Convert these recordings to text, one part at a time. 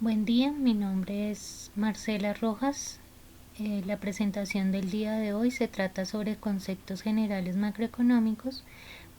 Buen día, mi nombre es Marcela Rojas. La presentación del día de hoy se trata sobre conceptos generales macroeconómicos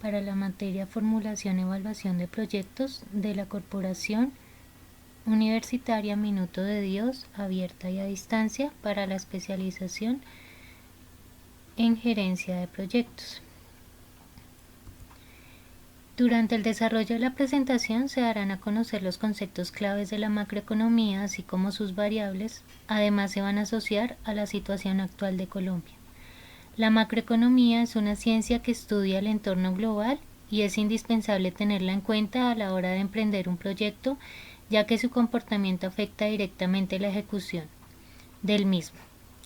para la materia formulación y evaluación de proyectos de la Corporación Universitaria Minuto de Dios, abierta y a distancia para la especialización en gerencia de proyectos. Durante el desarrollo de la presentación se darán a conocer los conceptos claves de la macroeconomía, así como sus variables. Además, se van a asociar a la situación actual de Colombia. La macroeconomía es una ciencia que estudia el entorno global y es indispensable tenerla en cuenta a la hora de emprender un proyecto, ya que su comportamiento afecta directamente la ejecución del mismo.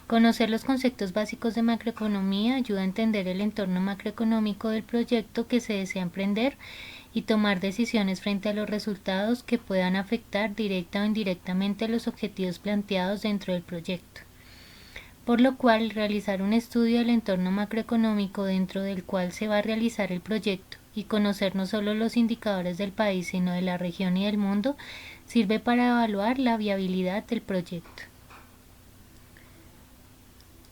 Conocer los conceptos básicos de macroeconomía ayuda a entender el entorno macroeconómico del proyecto que se desea emprender y tomar decisiones frente a los resultados que puedan afectar directa o indirectamente los objetivos planteados dentro del proyecto. Por lo cual, realizar un estudio del entorno macroeconómico dentro del cual se va a realizar el proyecto y conocer no solo los indicadores del país, sino de la región y del mundo, sirve para evaluar la viabilidad del proyecto.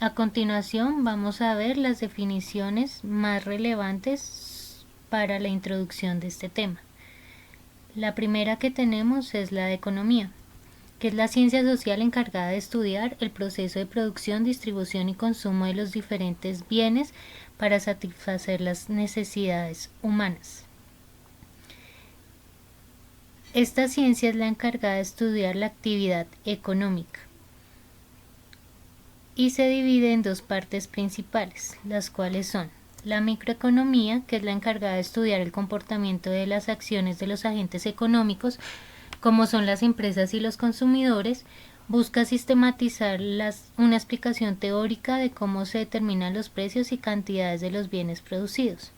A continuación vamos a ver las definiciones más relevantes para la introducción de este tema. La primera que tenemos es la de economía, que es la ciencia social encargada de estudiar el proceso de producción, distribución y consumo de los diferentes bienes para satisfacer las necesidades humanas. Esta ciencia es la encargada de estudiar la actividad económica y se divide en dos partes principales, las cuales son la microeconomía, que es la encargada de estudiar el comportamiento de las acciones de los agentes económicos, como son las empresas y los consumidores, busca sistematizar una explicación teórica de cómo se determinan los precios y cantidades de los bienes producidos.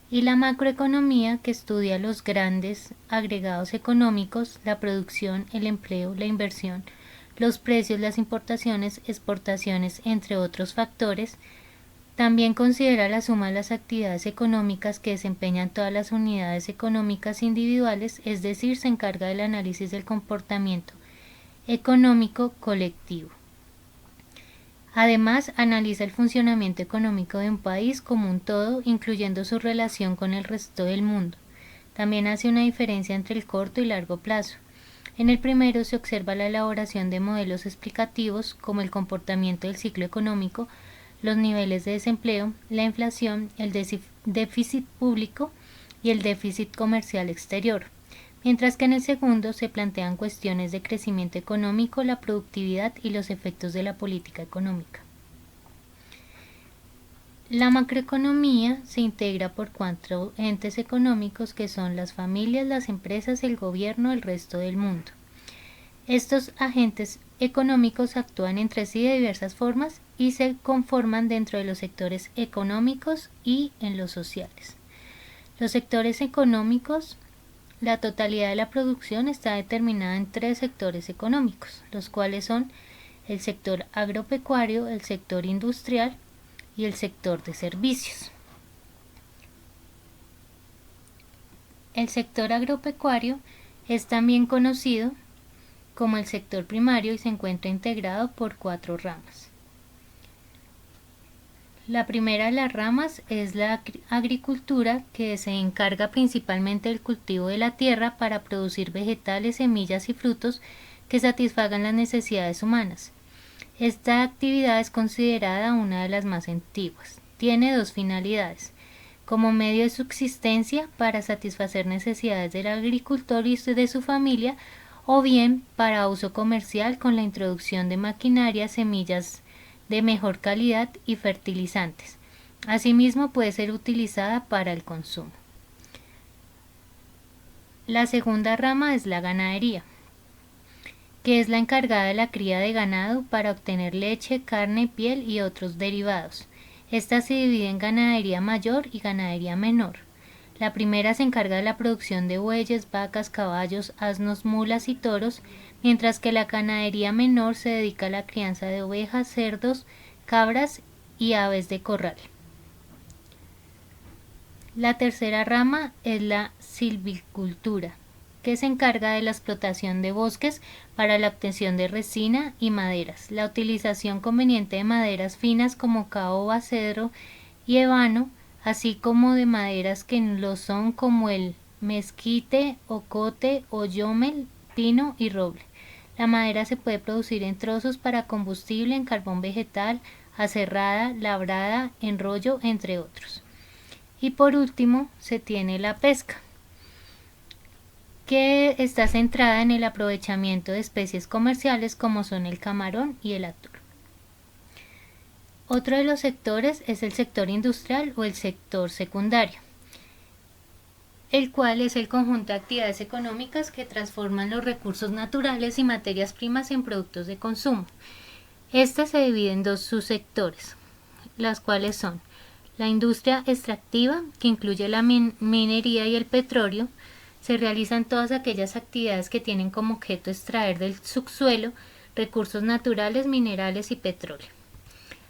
Y la macroeconomía, que estudia los grandes agregados económicos, la producción, el empleo, la inversión, los precios, las importaciones, exportaciones, entre otros factores. También considera la suma de las actividades económicas que desempeñan todas las unidades económicas individuales, es decir, se encarga del análisis del comportamiento económico colectivo. Además, analiza el funcionamiento económico de un país como un todo, incluyendo su relación con el resto del mundo. También hace una diferencia entre el corto y largo plazo. En el primero se observa la elaboración de modelos explicativos como el comportamiento del ciclo económico, los niveles de desempleo, la inflación, el déficit público y el déficit comercial exterior, mientras que en el segundo se plantean cuestiones de crecimiento económico, la productividad y los efectos de la política económica. La macroeconomía se integra por cuatro entes económicos que son las familias, las empresas, el gobierno, el resto del mundo. Estos agentes económicos actúan entre sí de diversas formas y se conforman dentro de los sectores económicos y en los sociales. Los sectores económicos, la totalidad de la producción está determinada en tres sectores económicos, los cuales son el sector agropecuario, el sector industrial y el sector de servicios. El sector agropecuario es también conocido como el sector primario y se encuentra integrado por cuatro ramas. La primera de las ramas es la agricultura, que se encarga principalmente del cultivo de la tierra para producir vegetales, semillas y frutos que satisfagan las necesidades humanas. Esta actividad es considerada una de las más antiguas. Tiene dos finalidades: como medio de subsistencia para satisfacer necesidades del agricultor y de su familia, o bien para uso comercial con la introducción de maquinaria, semillas de mejor calidad y fertilizantes. Asimismo, puede ser utilizada para el consumo. La segunda rama es la ganadería, que es la encargada de la cría de ganado para obtener leche, carne, piel y otros derivados. Esta se divide en ganadería mayor y ganadería menor. La primera se encarga de la producción de bueyes, vacas, caballos, asnos, mulas y toros, mientras que la ganadería menor se dedica a la crianza de ovejas, cerdos, cabras y aves de corral. La tercera rama es la silvicultura, que se encarga de la explotación de bosques para la obtención de resina y maderas, la utilización conveniente de maderas finas como caoba, cedro y ébano, así como de maderas que lo son como el mezquite, ocote, oyamel, pino y roble. La madera se puede producir en trozos para combustible, en carbón vegetal, aserrada, labrada, en rollo, entre otros. Y por último se tiene la pesca, que está centrada en el aprovechamiento de especies comerciales como son el camarón y el atún. Otro de los sectores es el sector industrial o el sector secundario, el cual es el conjunto de actividades económicas que transforman los recursos naturales y materias primas en productos de consumo. Este se divide en dos subsectores, las cuales son la industria extractiva, que incluye la minería y el petróleo. Se realizan todas aquellas actividades que tienen como objeto extraer del subsuelo recursos naturales, minerales y petróleo.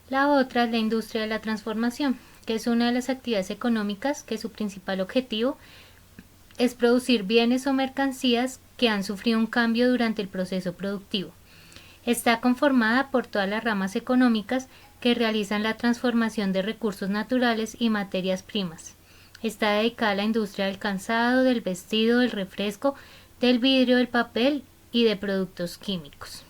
La otra es la industria de la transformación, que es una de las actividades económicas que su principal objetivo es producir bienes o mercancías que han sufrido un cambio durante el proceso productivo. Está conformada por todas las ramas económicas que realizan la transformación de recursos naturales y materias primas. Está dedicada a la industria del calzado, del vestido, del refresco, del vidrio, del papel y de productos químicos.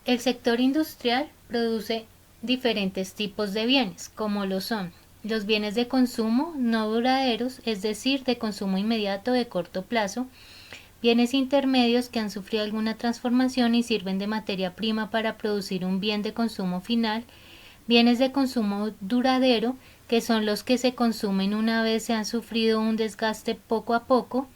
El sector industrial produce diferentes tipos de bienes, como lo son los bienes de consumo no duraderos, es decir, de consumo inmediato o de corto plazo, bienes intermedios que han sufrido alguna transformación y sirven de materia prima para producir un bien de consumo final, bienes de consumo duradero, que son los que se consumen una vez se han sufrido un desgaste poco a poco,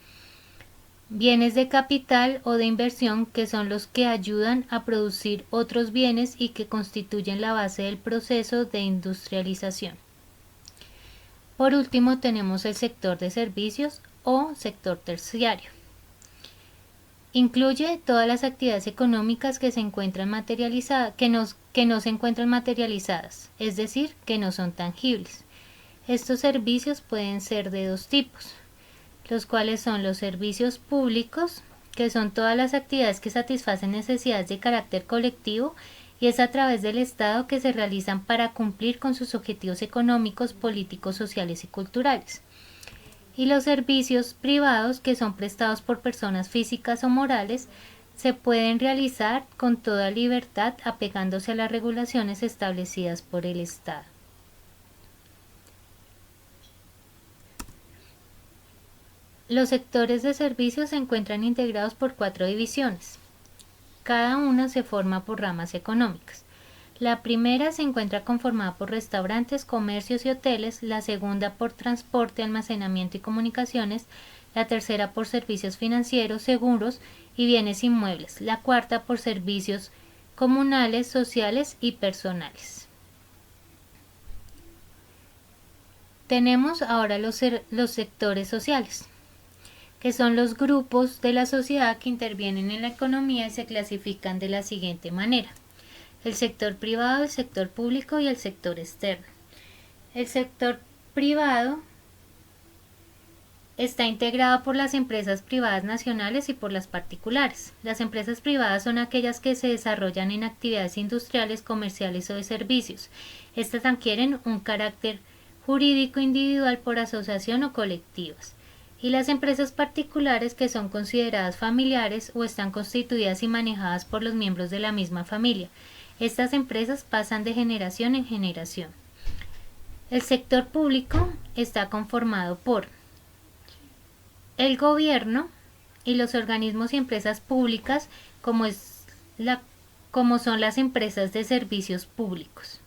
bienes de capital o de inversión, que son los que ayudan a producir otros bienes y que constituyen la base del proceso de industrialización. Por último, tenemos el sector de servicios o sector terciario. Incluye todas las actividades económicas que se encuentran materializadas, que no se encuentran materializadas, es decir, que no son tangibles. Estos servicios pueden ser de dos tipos, los cuales son los servicios públicos, que son todas las actividades que satisfacen necesidades de carácter colectivo y es a través del Estado que se realizan para cumplir con sus objetivos económicos, políticos, sociales y culturales. Y los servicios privados, que son prestados por personas físicas o morales, se pueden realizar con toda libertad apegándose a las regulaciones establecidas por el Estado. Los sectores de servicios se encuentran integrados por 4 divisiones. Cada una se forma por ramas económicas. La primera se encuentra conformada por restaurantes, comercios y hoteles, la segunda por transporte, almacenamiento y comunicaciones, la tercera por servicios financieros, seguros y bienes inmuebles, la cuarta por servicios comunales, sociales y personales. Tenemos ahora los sectores sociales, que son los grupos de la sociedad que intervienen en la economía y se clasifican de la siguiente manera: el sector privado, el sector público y el sector externo. El sector privado está integrado por las empresas privadas nacionales y por las particulares. Las empresas privadas son aquellas que se desarrollan en actividades industriales, comerciales o de servicios. Estas adquieren un carácter jurídico individual por asociación o colectivas. Y las empresas particulares, que son consideradas familiares o están constituidas y manejadas por los miembros de la misma familia. Estas empresas pasan de generación en generación. El sector público está conformado por el gobierno y los organismos y empresas públicas, como son las empresas de servicios públicos.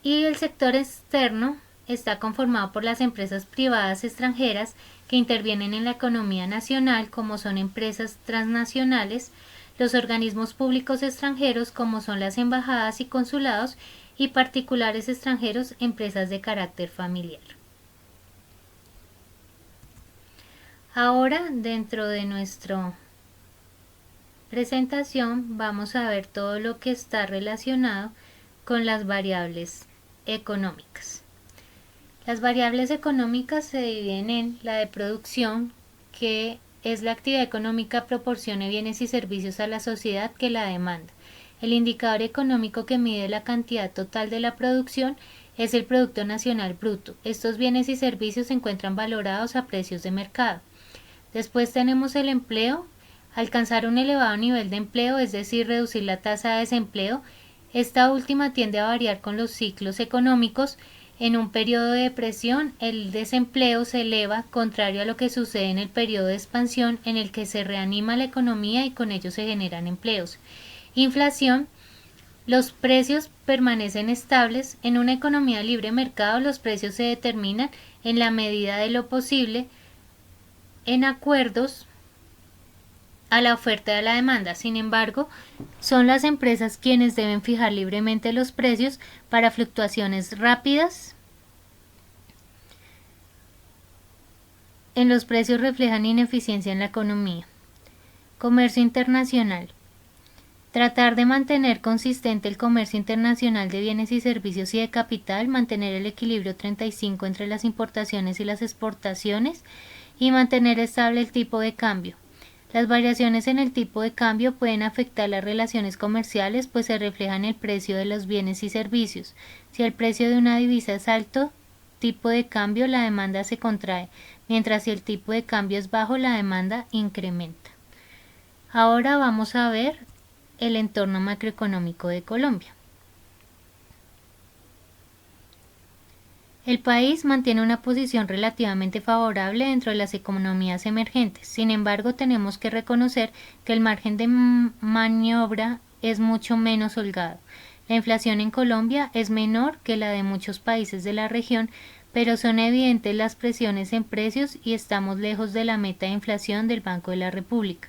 Y el sector externo está conformado por las empresas privadas extranjeras que intervienen en la economía nacional, como son empresas transnacionales, los organismos públicos extranjeros, como son las embajadas y consulados, y particulares extranjeros, empresas de carácter familiar. Ahora, dentro de nuestra presentación, vamos a ver todo lo que está relacionado con las variables económicas. Las variables económicas se dividen en la de producción, que es la actividad económica proporcione bienes y servicios a la sociedad que la demanda. El indicador económico que mide la cantidad total de la producción es el Producto Nacional Bruto. Estos bienes y servicios se encuentran valorados a precios de mercado. Después tenemos el empleo. Alcanzar un elevado nivel de empleo, es decir, reducir la tasa de desempleo. Esta última tiende a variar con los ciclos económicos. En un periodo de depresión, el desempleo se eleva, contrario a lo que sucede en el periodo de expansión, en el que se reanima la economía y con ello se generan empleos. Inflación. Los precios permanecen estables. En una economía de libre mercado, los precios se determinan en la medida de lo posible en acuerdos a la oferta y a la demanda. Sin embargo, son las empresas quienes deben fijar libremente los precios para fluctuaciones rápidas en los precios reflejan ineficiencia en la economía. Comercio internacional. Tratar de mantener consistente el comercio internacional de bienes y servicios y de capital, mantener el equilibrio 35 entre las importaciones y las exportaciones y mantener estable el tipo de cambio. Las variaciones en el tipo de cambio pueden afectar las relaciones comerciales, pues se refleja en el precio de los bienes y servicios. Si el precio de una divisa es alto, tipo de cambio, la demanda se contrae, mientras si el tipo de cambio es bajo, la demanda incrementa. Ahora vamos a ver el entorno macroeconómico de Colombia. El país mantiene una posición relativamente favorable dentro de las economías emergentes. Sin embargo, tenemos que reconocer que el margen de maniobra es mucho menos holgado. La inflación en Colombia es menor que la de muchos países de la región, pero son evidentes las presiones en precios y estamos lejos de la meta de inflación del Banco de la República.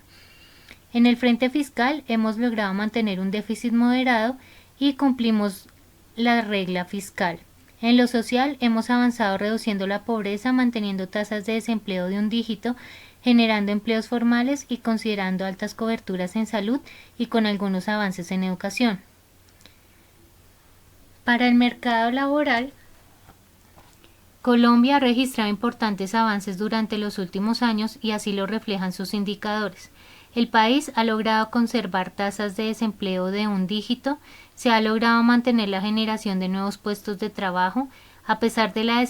En el frente fiscal hemos logrado mantener un déficit moderado y cumplimos la regla fiscal. En lo social hemos avanzado reduciendo la pobreza, manteniendo tasas de desempleo de un dígito, generando empleos formales y considerando altas coberturas en salud y con algunos avances en educación. Para el mercado laboral, Colombia ha registrado importantes avances durante los últimos años y así lo reflejan sus indicadores. El país ha logrado conservar tasas de desempleo de un dígito, se ha logrado mantener la generación de nuevos puestos de trabajo, a pesar de la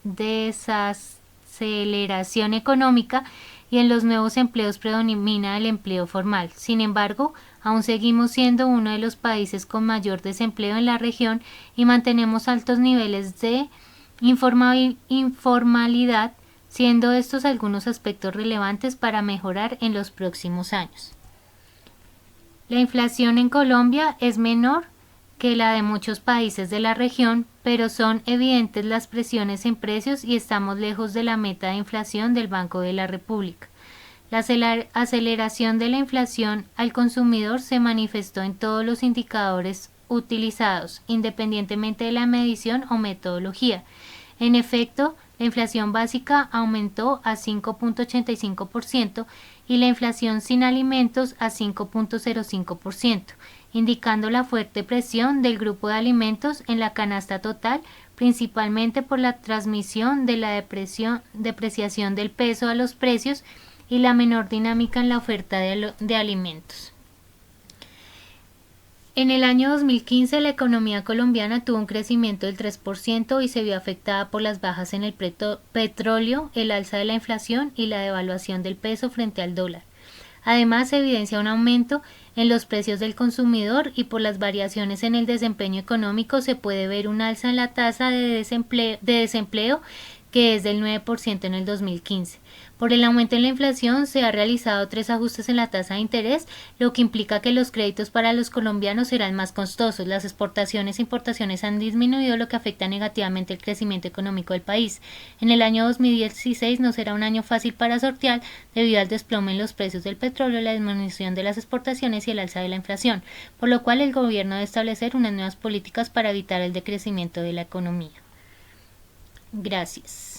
desaceleración económica y en los nuevos empleos predomina el empleo formal. Sin embargo, aún seguimos siendo uno de los países con mayor desempleo en la región y mantenemos altos niveles de informalidad, siendo estos algunos aspectos relevantes para mejorar en los próximos años. La inflación en Colombia es menor que la de muchos países de la región, pero son evidentes las presiones en precios y estamos lejos de la meta de inflación del Banco de la República. La aceleración de la inflación al consumidor se manifestó en todos los indicadores utilizados, independientemente de la medición o metodología. En efecto, la inflación básica aumentó a 5.85% y la inflación sin alimentos a 5.05%, indicando la fuerte presión del grupo de alimentos en la canasta total, principalmente por la transmisión de la depreciación del peso a los precios y la menor dinámica en la oferta de alimentos. En el año 2015 la economía colombiana tuvo un crecimiento del 3% y se vio afectada por las bajas en el petróleo, el alza de la inflación y la devaluación del peso frente al dólar. Además, se evidencia un aumento en los precios del consumidor y por las variaciones en el desempeño económico se puede ver un alza en la tasa de desempleo que es del 9% en el 2015. Por el aumento en la inflación se han realizado 3 ajustes en la tasa de interés, lo que implica que los créditos para los colombianos serán más costosos. Las exportaciones e importaciones han disminuido, lo que afecta negativamente el crecimiento económico del país. En el año 2016 no será un año fácil para sortear debido al desplome en los precios del petróleo, la disminución de las exportaciones y el alza de la inflación, por lo cual el gobierno debe establecer unas nuevas políticas para evitar el decrecimiento de la economía. Gracias.